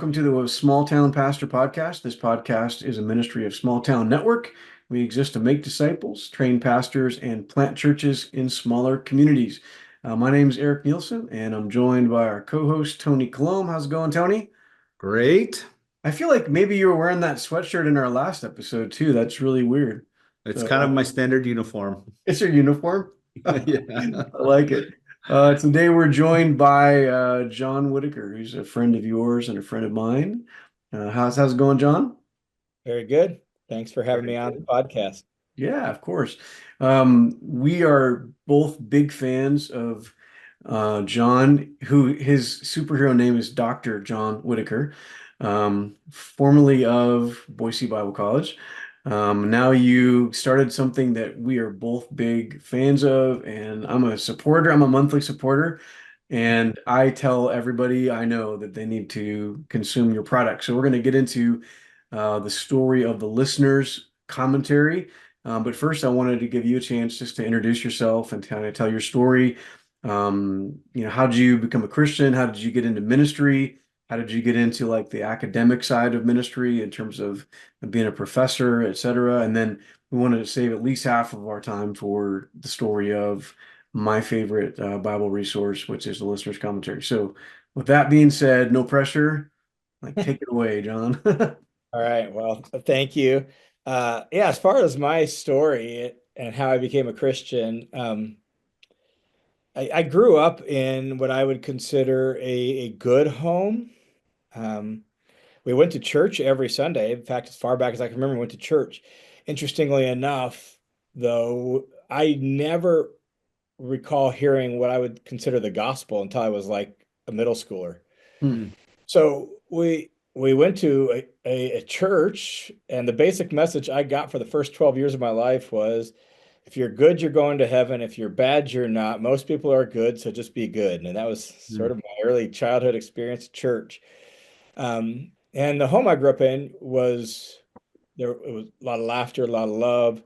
welcome to the Small Town Pastor Podcast. This podcast is a ministry of Small Town Network. We exist to make disciples, train pastors, and plant churches in smaller communities. My name is Eric Nielsen, and I'm joined by our co-host, Tony Colomb. How's it going, Tony? Great. I feel like maybe you were wearing that sweatshirt in our last episode, too. That's really weird. It's So, kind of my standard uniform. it's your uniform. I Yeah. like it. Today we're joined by John Whittaker, who's a friend of yours and a friend of mine. How's it going, John? Very good. Thanks for having Very me on the good. podcast. Yeah, of course. We are both big fans of John, who his superhero name is Dr. John Whittaker, formerly of Boise Bible College. Now you started something that we are both big fans of, and I'm a supporter. I'm a monthly supporter, and I tell everybody I know that they need to consume your product. So we're going to get into the story of the listener's commentary. But first, I wanted to give you a chance just to introduce yourself and kind of tell your story. How did you become a Christian? How did you get into ministry? How did you get into like the academic side of ministry in terms of being a professor, et cetera? And then we wanted to save at least half of our time for the story of my favorite Bible resource, which is the listener's commentary. So, with that being said, no pressure. Like, take it away, John. All right. Well, thank you. Yeah, as far as my story and how I became a Christian, I grew up in what I would consider a good home. Um, we went to church every Sunday. In fact, as far back as I can remember, we went to church. Interestingly enough, though, I never recall hearing what I would consider the gospel until I was like a middle schooler. Hmm. So we went to a church, and the basic message I got for the first 12 years of my life was, if you're good, you're going to heaven. If you're bad, you're not. Most people are good, so just be good. And that was Hmm. sort of my early childhood experience at church. And the home I grew up in was there. It was a lot of laughter, a lot of love.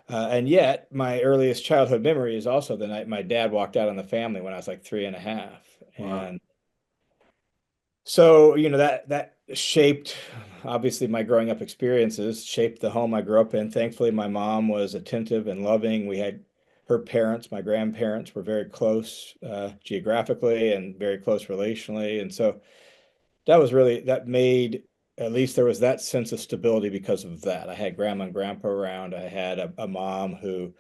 And yet, my earliest childhood memory is also the night my dad walked out on the family when I was like three and a half. Wow. And so, that shaped obviously my growing up experiences, shaped the home I grew up in. Thankfully, my mom was attentive and loving. We had her parents, my grandparents were very close geographically and very close relationally. And so that made, at least there was that sense of stability because of that. I had grandma and grandpa around. I had a mom who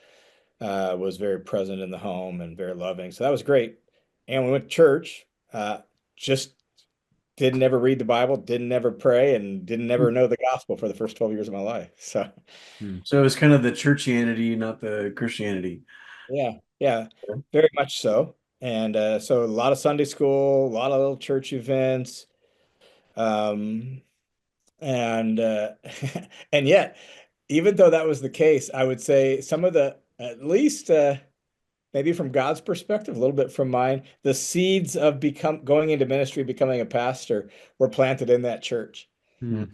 was very present in the home and very loving. So that was great. And we went to church. Just didn't ever read the Bible, didn't ever pray, and didn't ever know the gospel for the first 12 years of my life. So, So it's kind of the churchianity, not the Christianity. yeah, yeah, very much so. And so a lot of Sunday school, a lot of little church events. Um, and and yet, even though that was the case, I would say some of the, at least maybe from God's perspective, a little bit from mine, the seeds of going into ministry, becoming a pastor, were planted in that church. Hmm.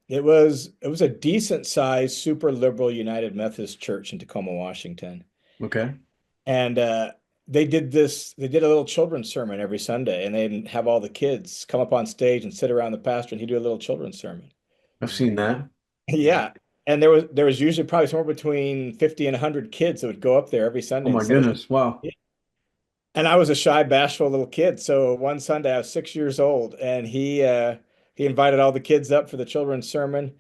It was a decent sized, super liberal United Methodist church in Tacoma, Washington. Okay. And they did a little children's sermon every Sunday, and they'd have all the kids come up on stage and sit around the pastor, and he'd do a little children's sermon. I've seen that. Yeah. And there was usually probably somewhere between 50 and 100 kids that would go up there every Oh Sunday and my sit. goodness. Wow. And I was a shy, bashful little kid. So one Sunday I was 6 years old, and he invited all the kids up for the children's sermon.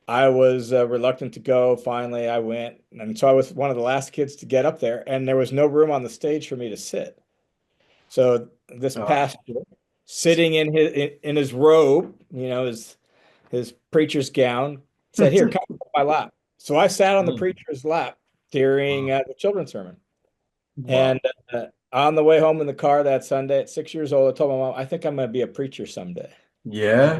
I was reluctant to go. Finally, I went, and so I was one of the last kids to get up there, and there was no room on the stage for me to sit. So this Oh. pastor, sitting in his robe, his preacher's gown, said, "Here, come on my lap." So I sat on the Mm. preacher's lap during Wow. the children's sermon. Wow. And on the way home in the car that Sunday at 6 years old, I told my mom, I think I'm going to be a preacher someday. Yeah,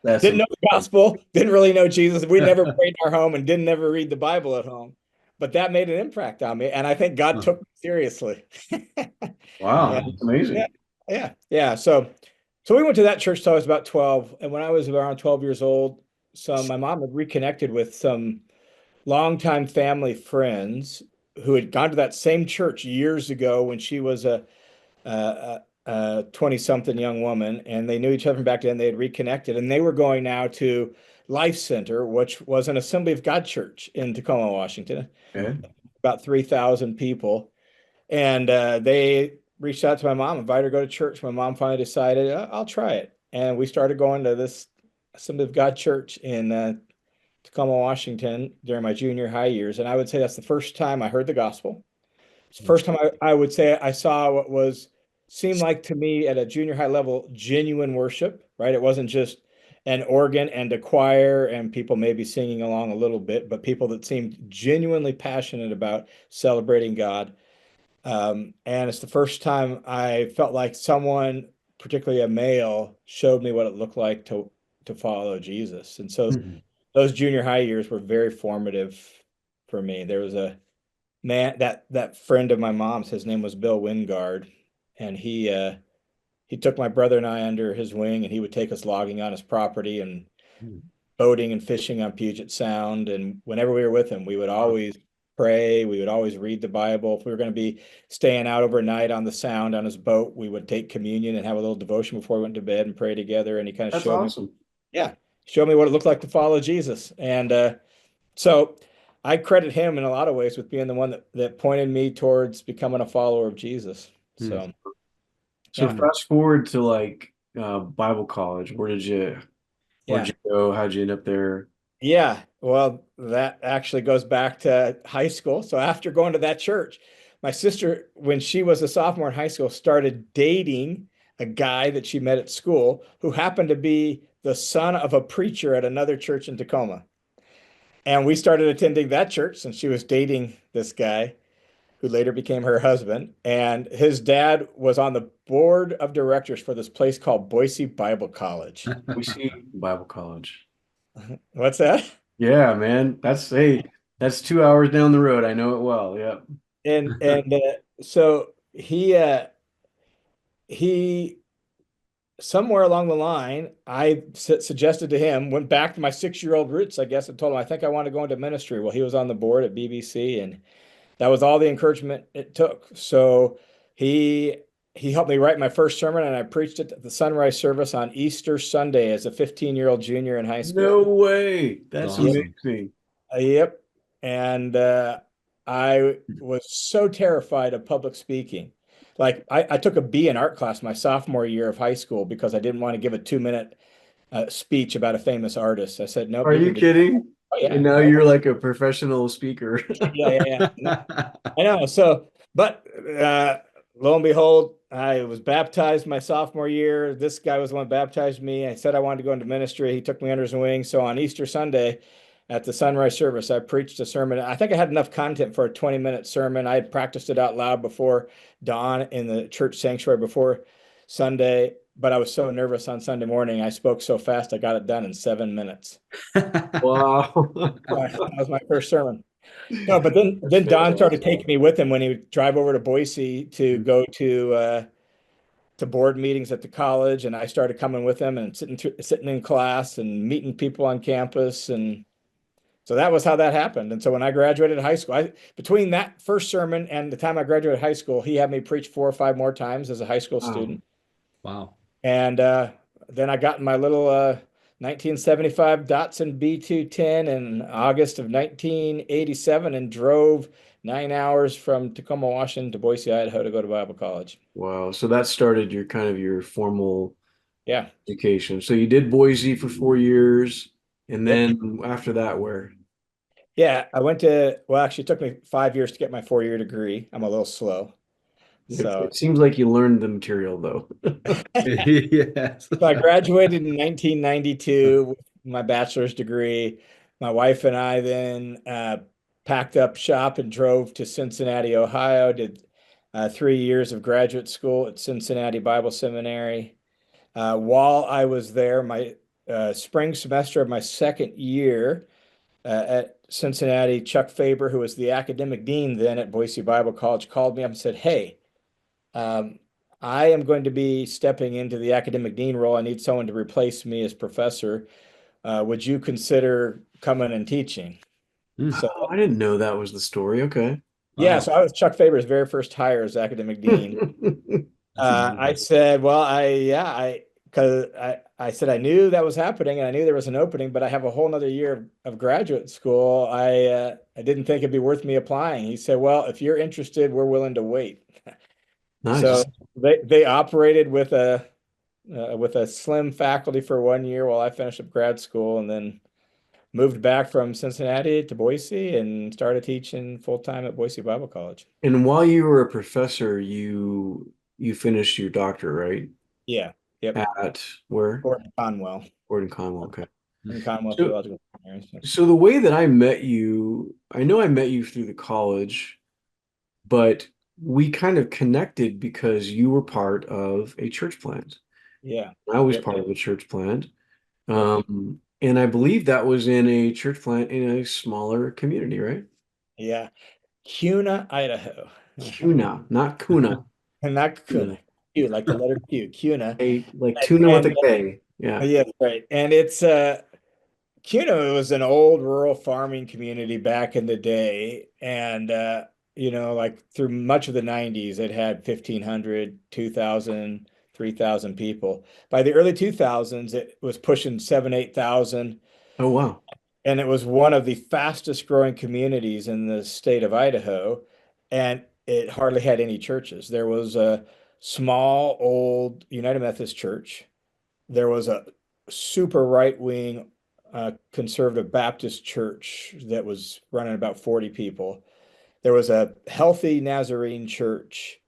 that's Didn't know the amazing. gospel, didn't really know Jesus. We never prayed in our home and didn't ever read the Bible at home. But that made an impact on me. And I think God Huh. took me seriously. Wow, And that's yeah, amazing. yeah, yeah. So we went to that church till I was about 12. And when I was around 12 years old, my mom had reconnected with some longtime family friends who had gone to that same church years ago when she was a 20-something young woman, and they knew each other from back then. They had reconnected, and they were going now to Life Center, which was an Assembly of God church in Tacoma, Washington, Okay. about 3,000 people. And they reached out to my mom, invited her to go to church. My mom finally decided, I'll try it. And we started going to this Assembly of God church in Tacoma, Washington during my junior high years. And I would say that's the first time I heard the gospel. It's the first time I would say I saw what was seemed like to me at a junior high level genuine worship, right? It wasn't just an organ and a choir and people maybe singing along a little bit, but people that seemed genuinely passionate about celebrating God. And it's the first time I felt like someone, particularly a male, showed me what it looked like to follow Jesus. And so Mhm. those junior high years were very formative for me. There was a man that friend of my mom's, his name was Bill Wingard, and he took my brother and I under his wing, and he would take us logging on his property and boating and fishing on Puget Sound. And whenever we were with him, we would Wow. always pray. We would always read the Bible. If we were going to be staying out overnight on the Sound on his boat, we would take communion and have a little devotion before we went to bed and pray together. And he kind of That's showed me, awesome. yeah, showed me what it looked like to follow Jesus. And so I credit him in a lot of ways with being the one that pointed me towards becoming a follower of Jesus. Hmm. So So yeah, fast forward to like Bible college. Where'd yeah. you go? How'd you end up there? Yeah, well, that actually goes back to high school. So after going to that church, my sister, when she was a sophomore in high school, started dating a guy that she met at school who happened to be the son of a preacher at another church in Tacoma. And we started attending that church since she was dating this guy who later became her husband. And his dad was on the board of directors for this place called Boise Bible College. We see Bible college. What's that? Yeah, man. That's 2 hours down the road. I know it well. Yep. And so he somewhere along the line, I suggested to him, went back to my 6-year-old roots, I guess, and told him I think I want to go into ministry. Well, he was on the board at BBC, and that was all the encouragement it took. So he he helped me write my first sermon, and I preached it at the sunrise service on Easter Sunday as a 15-year-old junior in high No school. way. That's That's Yep. awesome. amazing. Yep. And I was so terrified of public speaking. Like I took a B in art class my sophomore year of high school because I didn't want to give a 2-minute speech about a famous artist. I said, nope, Are you you can do. kidding? Oh And yeah, now no, you're like a professional speaker. yeah, yeah, yeah. I know. So, but lo and behold, I was baptized my sophomore year. This guy was the one who baptized me. I said I wanted to go into ministry. He took me under his wing. So on Easter Sunday at the sunrise service, I preached a sermon. I think I had enough content for a 20-minute sermon. I had practiced it out loud before dawn in the church sanctuary before Sunday, but I was so nervous on Sunday morning. I spoke so fast, I got it done in 7 minutes. Wow. That was my first sermon. No, but then That's then Don started fantastic. taking me with him when he would drive over to Boise to go to board meetings at the college, and I started coming with him and sitting in class and meeting people on campus, and so that was how that happened. And so when I graduated high school, between that first sermon and the time I graduated high school, he had me preach 4 or 5 more times as a high school Wow. student. Wow. And then I got in my little 1975 Datsun B210 in August of 1987 and drove 9 hours from Tacoma, Washington to Boise, Idaho to go to Bible college. Wow. So that started your kind of your formal Yeah. education. So you did Boise for 4 years, and Yep. then after that, where? Yeah. I went to, well, actually, it took me 5 years to get my 4-year degree. I'm a little slow. So It seems like you learned the material though. Yes. So I graduated in 1992 with my bachelor's degree. My wife and I then packed up shop and drove to Cincinnati, Ohio, did 3 years of graduate school at Cincinnati Bible Seminary. While I was there, my spring semester of my second year at Cincinnati, Chuck Faber, who was the academic dean then at Boise Bible College, called me up and said, "Hey, um, I am going to be stepping into the academic dean role. I need someone to replace me as professor. Would you consider coming and teaching?" Mm. So, Oh, I didn't know that was the story. Okay. yeah, Wow. so I was Chuck Faber's very first hire as academic dean. That's I amazing. said, well, because I said I knew that was happening and I knew there was an opening, but I have a whole nother year of graduate school. I didn't think it'd be worth me applying. He said, well, if you're interested, we're willing to wait. So Nice. they operated with a slim faculty for 1 year while I finished up grad school, and then moved back from Cincinnati to Boise and started teaching full time at Boise Bible College. And while you were a professor, you finished your doctorate, right? Yeah. Yep. At where? Gordon Conwell Gordon Conwell. Okay. in Conwell So Theological Seminary. So, so the way that I met you, I know I met you through the college, but we kind of connected because you were part of a church plant. yeah. I was Yep. part of a church plant. Yep. And I believe that was in a church plant in a smaller community, right? Yeah. Kuna, Idaho. Kuna, not Kuna. And not Kuna. Kuna. Q, like the letter Q, Kuna. Like tuna with a And K. Yeah. yeah, right. And it's Kuna was an old rural farming community back in the day. And like through much of the 90s, it had 1,500, 2,000, 3,000 people. By the early 2000s, it was pushing 7, 8,000. Oh wow. And it was one of the fastest growing communities in the state of Idaho, and it hardly had any churches. There was a small old United Methodist church. There was a super right-wing conservative Baptist church that was running about 40 people. There was a healthy Nazarene church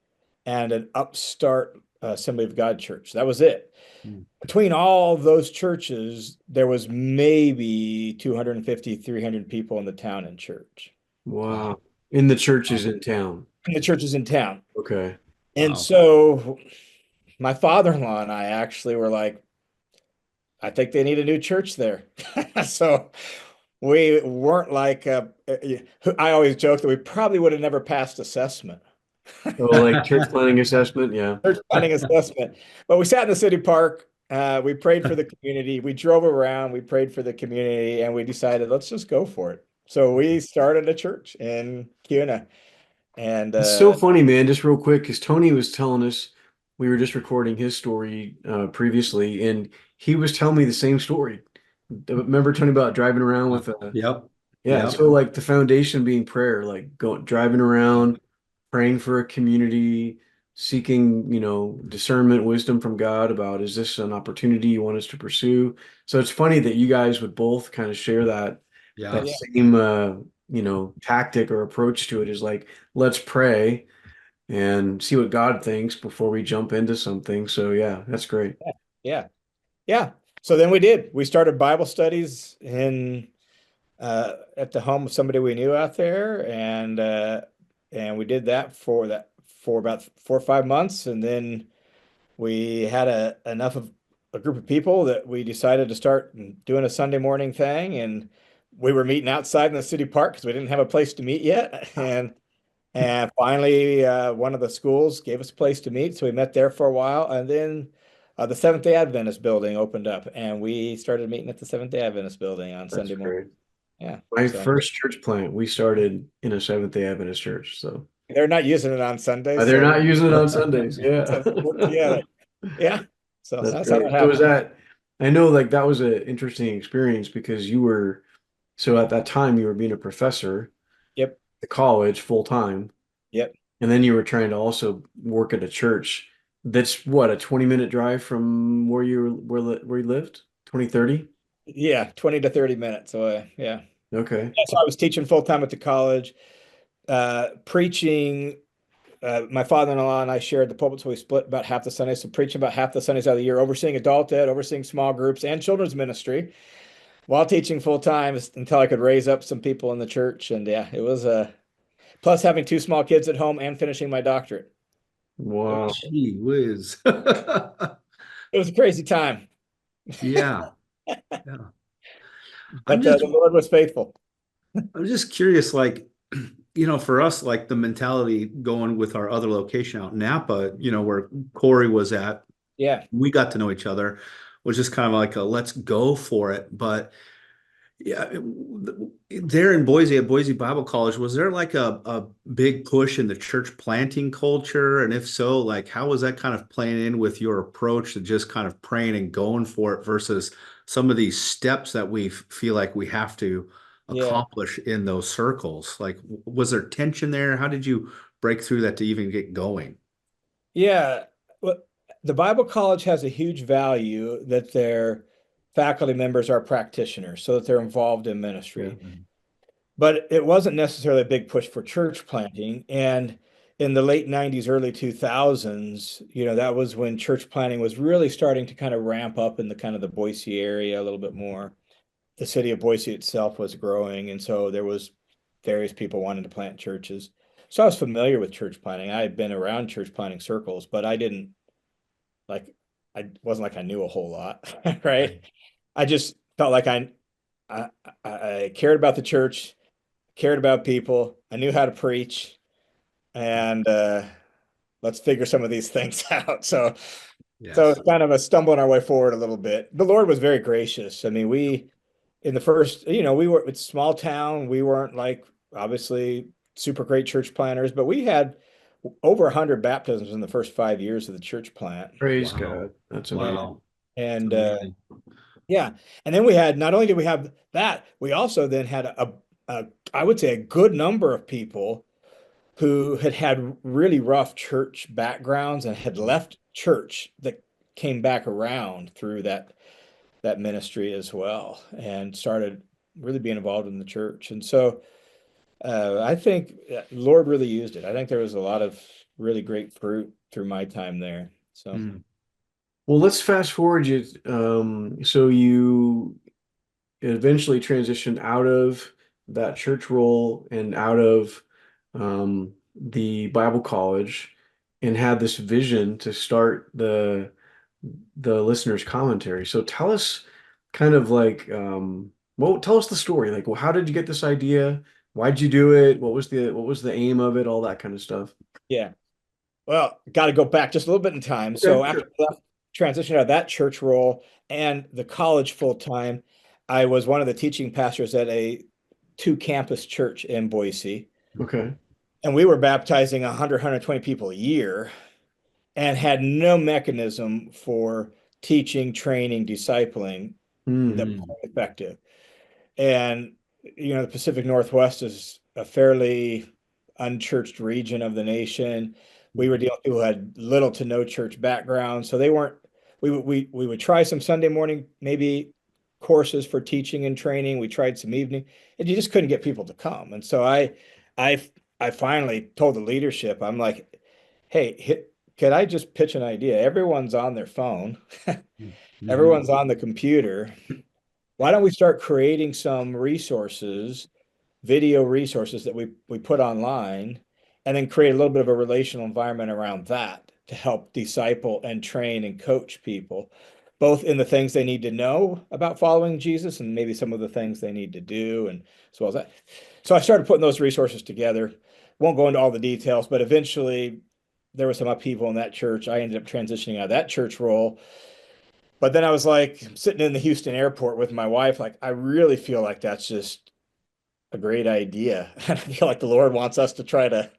and an upstart Assembly of God church. That was it. Mm. Between all those churches, there was maybe 250, 300 people in the town and church. Wow. In the churches in town. And the churches in town. Okay. And Wow. so my father-in-law and I actually were like, I think they need a new church there. So we weren't like, I always joke that we probably would have never passed assessment. Oh, like church planning assessment. Yeah. Church planning assessment. But we sat in the city park. We prayed for the community. We drove around. We prayed for the community, and we decided let's just go for it. So we started a church in Kuna, and It's so funny, man. Just real quick, because Tony was telling us we were just recording his story previously, and he was telling me the same story. Remember Tony about driving around with a Yep. yeah. Yep. So like the foundation being prayer, like going driving around, praying for a community, seeking, discernment, wisdom from God about is this an opportunity you want us to pursue? So it's funny that you guys would both kind of share that Yeah. yeah, same tactic or approach to it is like, let's pray and see what God thinks before we jump into something. So yeah, that's great. yeah, yeah. So then we did. We started Bible studies in at the home of somebody we knew out there, and we did that for about 4 or 5 months, and then we had enough of a group of people that we decided to start doing a Sunday morning thing, and we were meeting outside in the city park because we didn't have a place to meet yet, and finally one of the schools gave us a place to meet, so we met there for a while, and then the Seventh-day Adventist building opened up, and we started meeting at the Seventh-day Adventist building on That's Sunday morning. great. Yeah, My so first church plant, we started in a Seventh-day Adventist church. So they're not using it on Sundays, they're so not using it on Sundays. Yeah. so we work together. Yeah, so That's that's how that great. So is happened. that, I know like that was an interesting experience because so at that time you were being a professor Yep, at college full time, yep. and then you were trying to also work at a church that's what, a 20-minute drive from where you lived? 20, 30? Yeah, 20 to 30 minutes away. Yeah. Okay. Yeah, so I was teaching full time at the college, preaching. My father-in-law and I shared the pulpit, so we split about half the Sundays. So preaching about half the Sundays out of the year, overseeing adult ed, overseeing small groups and children's ministry while teaching full time until I could raise up some people in the church. And yeah, it was plus having two small kids at home and finishing my doctorate. It was, Wow. Gee whiz. it was a crazy time, Yeah. Yeah. I'm but just the Lord was faithful. I'm just curious, like, for us, like the mentality going with our other location out in Napa, where Corey was at, Yeah. we got to know each other, was just kind of like a let's go for it. But Yeah, there in Boise at Boise Bible College, was there like a big push in the church planting culture? And if so, like how was that kind of playing in with your approach to just kind of praying and going for it versus some of these steps that we feel like we have to Yeah. accomplish in those circles? Like, was there tension there? How did you break through that to even get going? Yeah. Well, the Bible College has a huge value that their faculty members are practitioners, so that they're involved in Yeah. ministry. But it wasn't necessarily a big push for church planting. And in the late 90s, early 2000s, that was when church planting was really starting to kind of ramp up in the kind of the Boise area a little bit more. The city of Boise itself was growing, and so there was various people wanting to plant churches. So I was familiar with church planting. I had been around church planting circles, but like I wasn't like I knew a whole lot, right? I just felt like I, I cared about the church, cared about people. I knew how to preach, and let's figure some of these things out. So Yes. it's kind of a stumbling our way forward a little bit. The Lord was very gracious. I mean, we in the first, we were it's a small town. We weren't like obviously super great church planners, but we had over 100 baptisms in the first 5 years of the church plant. Praise Wow. God. That's amazing. Wow. It's And amazing. yeah, and then we had not only did we have that, we also then had a I would say a good number of people who had had really rough church backgrounds and had left church that came back around through that ministry as well and started really being involved in the church. And so I think Lord really used it. I think there was a lot of really great fruit through my time there. So Mm. Well, let's fast forward you. So you eventually transitioned out of that church role and out of the Bible college and had this vision to start the listener's commentary. So tell us kind of like well, tell us the story. Like, well, how did you get this idea? Why'd you do it? What was the aim of it? All that kind of stuff. yeah, well, got to go back just a little bit in time. Okay, So after sure. I left, transitioned out of that church role and the college full time, I was one of the teaching pastors at a two campus church in Boise. Okay. And we were baptizing 100, 120 people a year and had no mechanism for teaching, training, discipling that Hmm. was effective. And the Pacific Northwest is a fairly unchurched region of the nation. We were dealing with people who had little to no church background, so they weren't. We would try some Sunday morning maybe courses for teaching and training. We tried some evening, and you just couldn't get people to come. And so I, I finally told the leadership, I'm like, hey, could I just pitch an idea? Everyone's on their phone, Mhm. everyone's on the computer. Why don't we start creating some resources, video resources that we put online, and then create a little bit of a relational environment around that to help disciple and train and coach people, both in the things they need to know about following Jesus and maybe some of the things they need to do, and as well as that. So I started putting those resources together. Won't go into all the details, but eventually there was some upheaval in that church. I ended up transitioning out of that church role, but then I was like sitting in the Houston airport with my wife, like, I really feel like that's just a great idea. And I feel like the Lord wants us to try to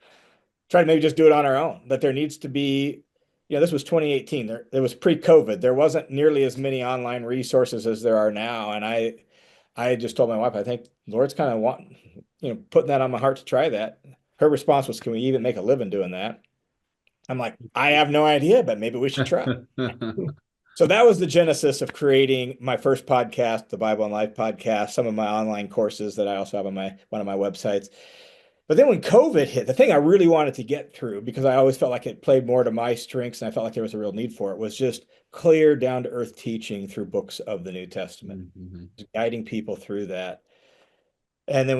maybe just do it on our own. That there needs to be, this was 2018. It was pre-COVID. There wasn't nearly as many online resources as there are now. And I just told my wife, I think Lord's kind of putting that on my heart to try that. Her response was, can we even make a living doing that? I'm like, I have no idea, but maybe we should try. So that was the genesis of creating my first podcast, the Bible and Life podcast, some of my online courses that I also have on my one of my websites. But then when COVID hit, the thing I really wanted to get through, because I always felt like it played more to my strengths and I felt like there was a real need for it, was just clear, down to earth teaching through books of the New Testament, Mhm. guiding people through that. And then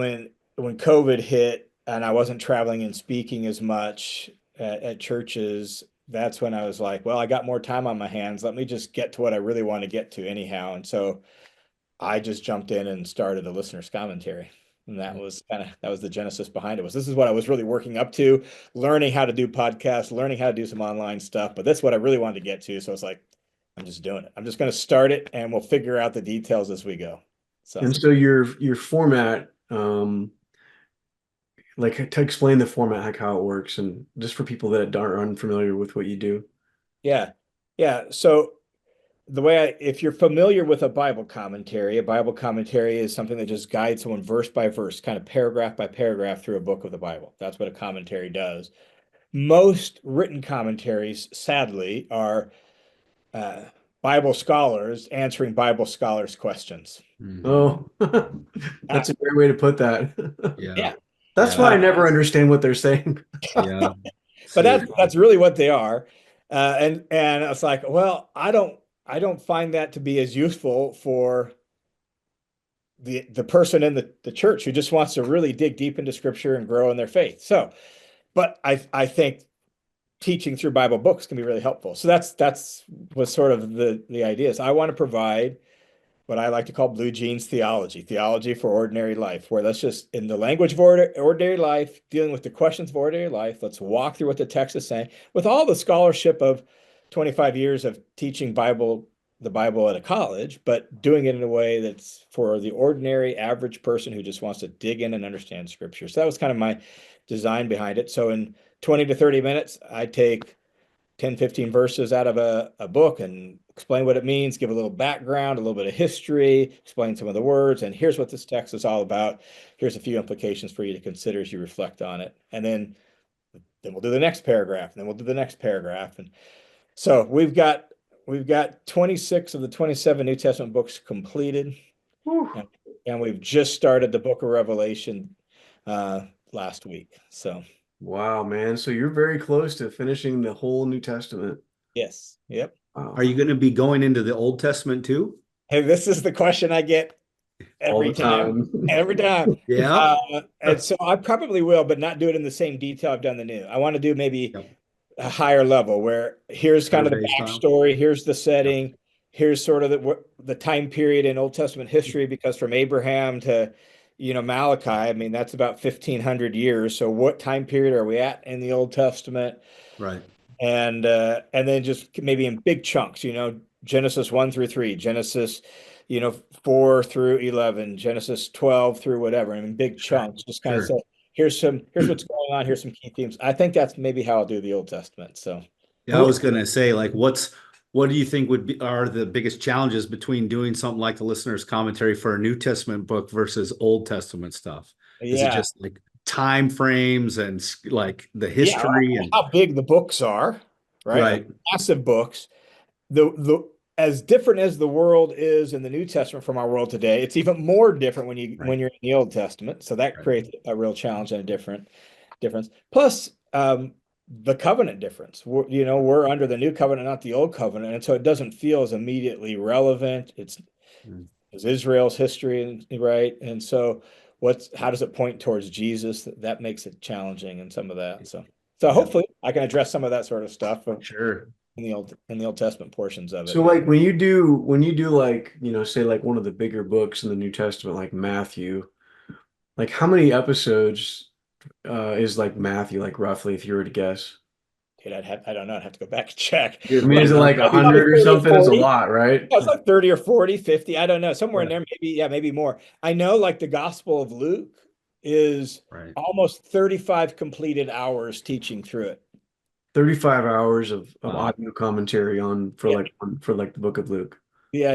when COVID hit and I wasn't traveling and speaking as much at churches, that's when I was like, well, I got more time on my hands. Let me just get to what I really want to get to anyhow. And so I just jumped in and started a listener's commentary. And that was the genesis behind it. Was this is what I was really working up to, learning how to do podcasts, learning how to do some online stuff. But that's what I really wanted to get to. So it's like, I'm just doing it. I'm just going to start it and we'll figure out the details as we go. So And so your format, like to explain the format, like how it works, and just for people that aren't unfamiliar with what you do. yeah, yeah. So the way if you're familiar with a Bible commentary is something that just guides someone verse by verse, kind of paragraph by paragraph through a book of the Bible. That's what a commentary does. Most written commentaries, sadly, are uh, Bible scholars answering Bible scholars' questions. Mhm. Oh, Uh, that's a great way to put that. Yeah. yeah, That's Yeah. why I uh, never understand what they're saying. Yeah. but See, that's really what they are. And it's like, well, I don't find that to be as useful for the person in the church who just wants to really dig deep into scripture and grow in their faith. So, but I think teaching through Bible books can be really helpful. So that's was sort of the idea is I want to provide what I like to call blue jeans theology, theology for ordinary life, where let's just, in the language of ordinary life, dealing with the questions of ordinary life, let's walk through what the text is saying with all the scholarship of 25 years of teaching the Bible at a college, but doing it in a way that's for the ordinary average person who just wants to dig in and understand scripture. So that was kind of my design behind it. So in 20 to 30 minutes, I take 10, 15 verses out of a book and explain what it means, give a little background, a little bit of history, explain some of the words, and here's what this text is all about. Here's a few implications for you to consider as you reflect on it. And then we'll do the next paragraph, and then we'll do the next paragraph. And so we've got 26 of the 27 New Testament books completed, Whew. and, and we've just started the book of Revelation uh, last week. So Wow, man. So you're very close to finishing the whole New Testament. yes, yep. are Wow. you going to be going into the Old Testament too? Hey, this is the question I get All every the time. time. Every time. Yeah. And so I probably will, but not do it in the same detail I've done the new. I want to do maybe Yep. a higher level where here's kind of the Survey style. backstory, here's the Yep. setting, here's sort of the time period in Old Testament history, because from Abraham to Malachi, I mean that's about 1500 years. So what time period are we at in the Old Testament? Right. And then just maybe in big chunks, Genesis 1 through 3, Genesis 4 through 11, Genesis 12 through whatever, and in big Sure. chunks, just kind of Sure. say, here's what's going on, here's some key themes. I think that's maybe how I'll do the Old Testament. So Yeah, I we'll, was going to say, like, what do you think are the biggest challenges between doing something like the listener's commentary for a New Testament book versus Old Testament stuff? Is it yeah, just like time frames and like the yeah, history and how big the books are, right? Like right, massive books. The as different as the world is in the New Testament from our world today, it's even more different when right, you're in the Old Testament. So that right, creates a real challenge and a difference. Plus, the covenant difference. We're under the new covenant, not the old covenant, and so it doesn't feel as immediately relevant. mm, It's Israel's history, right? And so, how does it point towards Jesus? That makes it challenging and some of that. So yeah, hopefully, I can address some of that sort of stuff sure, in the Old Testament portions of it. So But like when you do like, say like one of the bigger books in the New Testament, like Matthew, like how many episodes is like Matthew, like roughly, if you were to guess? dude, I don't know. I'd have to go back and check. good I mean, is luck. it like Maybe like 100 or 30 or something? It's a 40. lot, right? Yeah, it's like 30 or 40, 50. I don't know. Somewhere in Yeah, there, maybe, yeah, maybe more. I know like the Gospel of Luke is right. almost 35 completed hours teaching through it. 35 hours of Wow. audio commentary on Yeah, for like the book of Luke. yeah.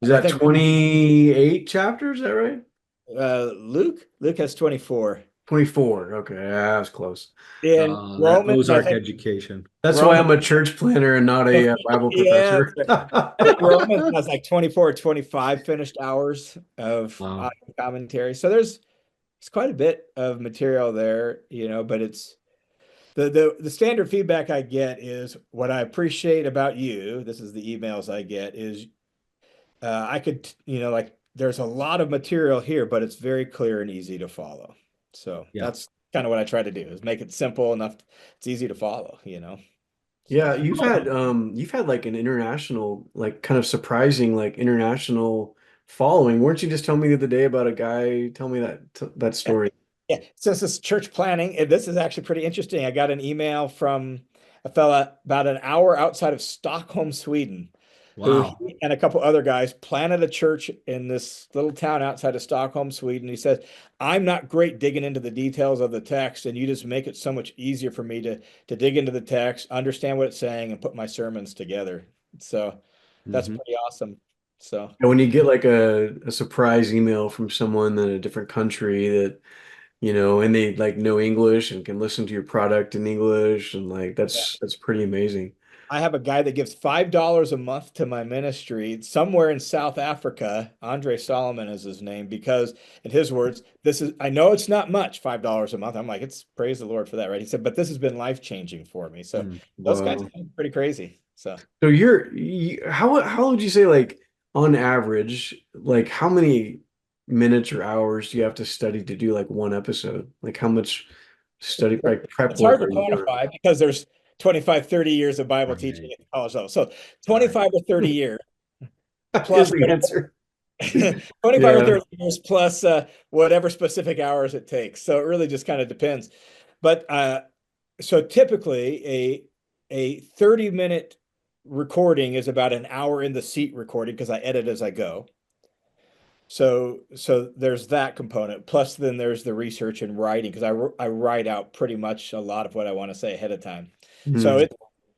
Is And I that think 28 chapters? Is that right? Luke has 24. 24. Okay, yeah, that was close. In That Romans, I Ozark think education. That's why I'm Romans, a church planner and not a Bible yeah, professor. I think Romans has like 24 or 25 finished hours of Wow. audio commentary. So there's quite a bit of material there, but it's the standard feedback I get is what I appreciate about you. This is the emails I get is I could, like there's a lot of material here, but it's very clear and easy to follow. So Yeah. that's kind of what I try to do is make it simple enough. It's easy to follow. Yeah, you've had like an international, like kind of surprising like international following. Weren't you just telling me the other day about a guy? Tell me that story. Yeah, since it's church planning, this is actually pretty interesting. I got an email from a fella about an hour outside of Stockholm, Sweden. who Wow. he and a couple other guys planted a church in this little town outside of Stockholm, Sweden. He says, I'm not great digging into the details of the text, and you just make it so much easier for me to dig into the text, understand what it's saying, and put my sermons together. So that's Hmm. pretty awesome. So And when you get like a surprise email from someone in a different country that, and they like know English and can listen to your product in English and like that's pretty amazing. I have a guy that gives $5 a month to my ministry somewhere in South Africa. Andre Solomon is his name because, in his words, this is, I know it's not much, $5 a month. I'm like, it's praise the Lord for that, right? He said, but this has been life-changing for me. So Mm. those guys Wow. are pretty crazy. So So how would you say like on average, like how many minutes or hours do you have to study to do like one episode? Like how much study like prep it's hard work to are you doing? quantify because there's 25, 30 years of Bible teaching Right. at the college level. So Right. 25 or 30 years Is plus the answer. 25 or Yeah. 30 years plus whatever specific hours it takes. So it really just kind of depends. But so typically a 30-minute recording is about an hour in the seat recording because I edit as I go. So there's that component. Plus then there's the research and writing because I write out pretty much a lot of what I want to say ahead of time. So Hmm.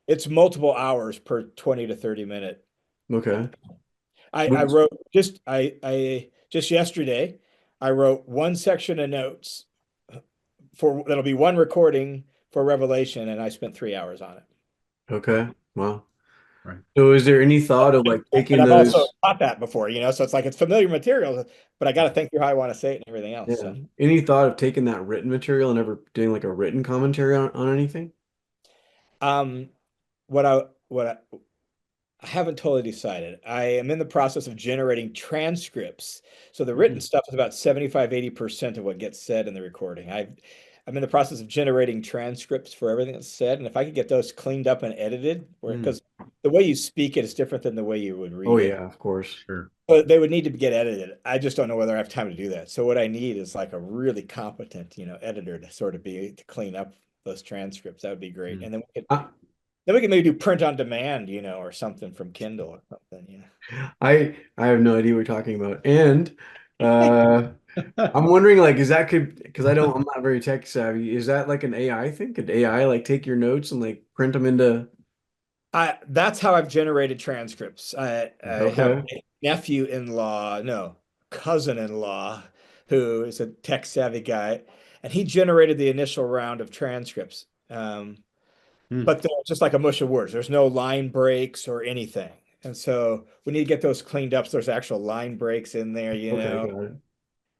it's multiple hours per 20 to 30 minute. Okay. I Which, wrote I just yesterday I wrote one section of notes for that'll be one recording for Revelation, and I spent 3 hours on it. okay. Wow. Right. So is there any thought of like And taking I've also those, taught that before, so it's like it's familiar material, but I got to think through how I want to say it and everything else. yeah, So, any thought of taking that written material and ever doing like a written commentary on anything? um, what I haven't totally decided. I am in the process of generating transcripts. So the written Mm. stuff is about 75, 80% of what gets said in the recording. I'm in the process of generating transcripts for everything that's said. And if I could get those cleaned up and edited, Mm. because the way you speak it is different than the way you would Oh read it. yeah, of course. Sure. But they would need to get edited. I just don't know whether I have time to do that. So what I need is like a really competent, editor to sort of be to clean up those transcripts. That would be great. Mm. And I then we can maybe do print on demand, or something from Kindle or something. I have no idea what you're talking about. And uh I'm wondering like is that could because I'm not very tech savvy. Is that like an AI thing? Could AI like take your notes and like print them into That's how I've generated transcripts. I have okay. a nephew-in-law, no, cousin-in-law, who is a tech savvy guy, and he generated the initial round of transcripts. Mm. But they're just like a mush of words. There's no line breaks or anything. And so we need to get those cleaned up. So there's actual line breaks in there, Okay, got it.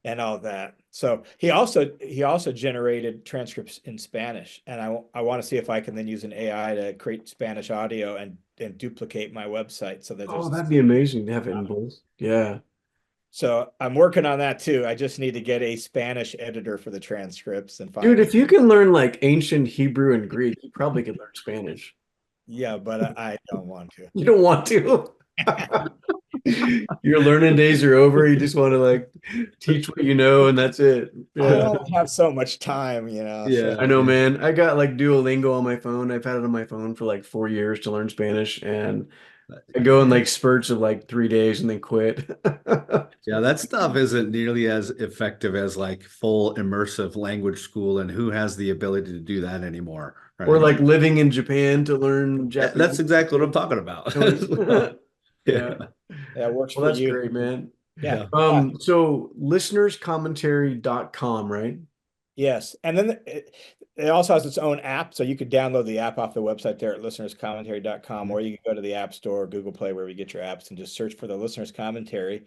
and all that. So he also generated transcripts in Spanish, and I want to see if I can then use an AI to create Spanish audio and duplicate my website so that Oh, there's that'd be amazing to have it in both. Yeah. so I'm working on that too. I just need to get a Spanish editor for the transcripts and Dude, finally, if you can learn like ancient Hebrew and Greek, you probably could learn Spanish. yeah, but I don't want to. You don't want to. Your learning days are over. You just want to like teach what you know and that's it. I Yeah. only have so much time, so I Yeah, know, yeah. man. I got like Duolingo on my phone. I've had it on my phone for like 4 years to learn Spanish, and I go in like spurts of like 3 days and then quit. Yeah, that stuff isn't nearly as effective as like full immersive language school, and who has the ability to do that anymore, Or right? like living in Japan to learn Yeah, that's Japanese. exactly what I'm talking about. So, Yeah, yeah. that works Well, for that's you. great, man. Yeah. yeah. So listenerscommentary.com, right? Yes. And then it also has its own app. So you could download the app off the website there at listenerscommentary.com, or you can go to the App Store, Google Play, wherever you get your apps, and just search for the listener's commentary.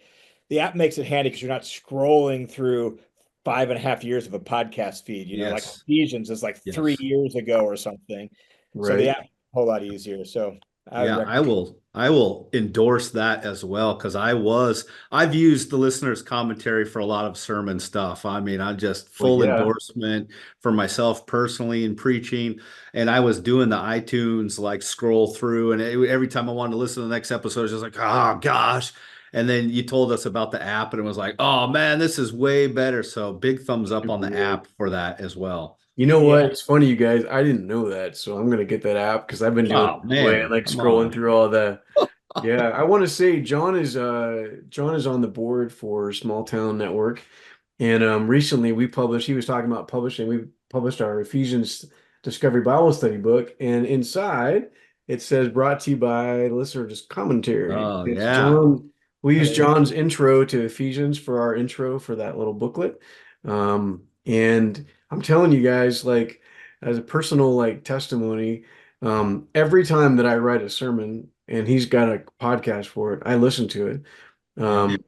The app makes it handy because you're not scrolling through 5.5 years of a podcast feed, like Yes, Ephesians is like 3 yes. years ago or something. So the Right. app is a whole lot easier. So I would Yeah, recommend. I will endorse that as well because I've used the listener's commentary for a lot of sermon stuff. I mean, I just Well, full yeah. endorsement for myself personally in preaching. And I was doing the iTunes like scroll through, and every time I wanted to listen to the next episode, I was just like, oh gosh. And then you told us about the app, and it was like, oh man, this is way better. So big thumbs up on Super the good. app for that as well. You know Yeah. what? It's funny, you guys. I didn't know that, so I'm gonna get that app because I've been doing it Oh anyway, man, like come scrolling on. through all the Yeah, I want to say John is on the board for Small Town Network. And recently he was talking about publishing. We published our Ephesians Discovery Bible Study book, and inside it says brought to you by listener just commentary. Oh It's yeah. John. We That used is, John's intro to Ephesians for our intro for that little booklet. And I'm telling you guys, like as a personal like testimony, every time that I write a sermon and he's got a podcast for it, I listen to it. Yeah. Um,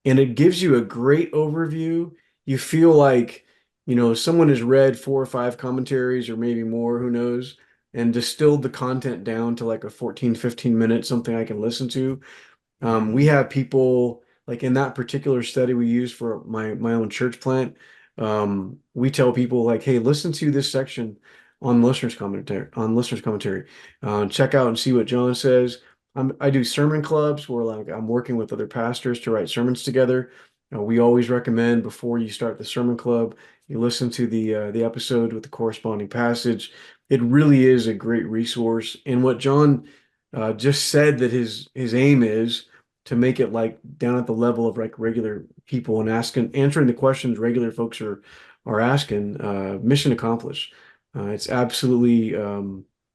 and it gives you a great overview. You feel like, someone has read 4 or 5 commentaries or maybe more, who knows, and distilled the content down to like a 14, 15 minutes, something I can listen to. We have people like in that particular study we use for my own church plant. We tell people like, hey, listen to this section on listeners commentary. Check out and see what John says. I do sermon clubs where like I'm working with other pastors to write sermons together. We always recommend before you start the sermon club, you listen to the episode with the corresponding passage. It really is a great resource. And what John just said that his aim is to make it like down at the level of like regular people and answering the questions regular folks are asking. Mission accomplished. It's absolutely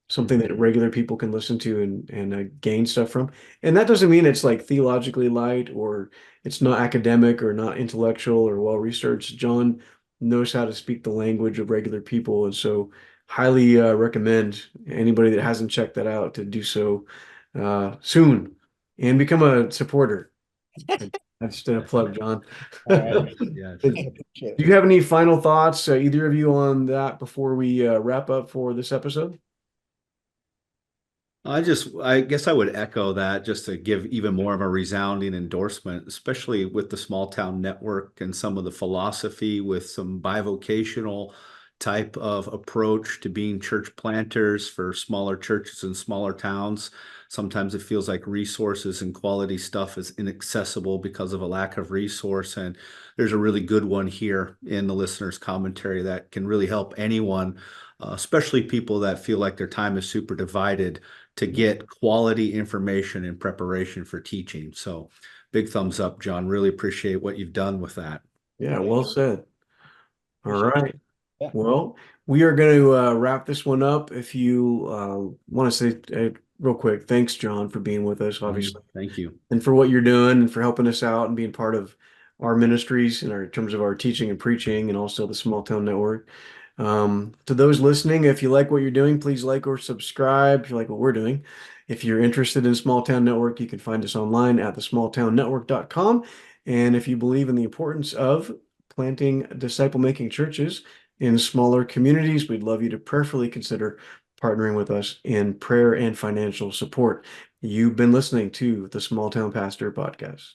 something that regular people can listen to and gain stuff from. And that doesn't mean it's like theologically light or it's not academic or not intellectual or well researched. John knows how to speak the language of regular people, and so highly recommend anybody that hasn't checked that out to do so soon and become a supporter. That's the plug, John. all right. Yes. Do I appreciate it. you have any final thoughts, either of you, on that before we wrap up for this episode? I guess I would echo that just to give even more of a resounding endorsement, especially with the small town network and some of the philosophy with some bivocational type of approach to being church planters for smaller churches and smaller towns. Sometimes it feels like resources and quality stuff is inaccessible because of a lack of resource. And there's a really good one here in the listener's commentary that can really help anyone, especially people that feel like their time is super divided to get quality information in preparation for teaching. So big thumbs up, John. Really appreciate what you've done with that. Yeah, Thank well you. said. All Appreciate it. right. Yeah. Well, we are going to wrap this one up. If you want to say real quick, thanks, John, for being with us, obviously, Thank you. and for what you're doing and for helping us out and being part of our ministries in terms of our teaching and preaching and also the Small Town Network. To those listening, if you like what you're doing, please like or subscribe if you like what we're doing. If you're interested in Small Town Network, you can find us online at thesmalltownnetwork.com. And if you believe in the importance of planting disciple-making churches in smaller communities, we'd love you to prayerfully consider partnering with us in prayer and financial support. You've been listening to the Small Town Pastor Podcast.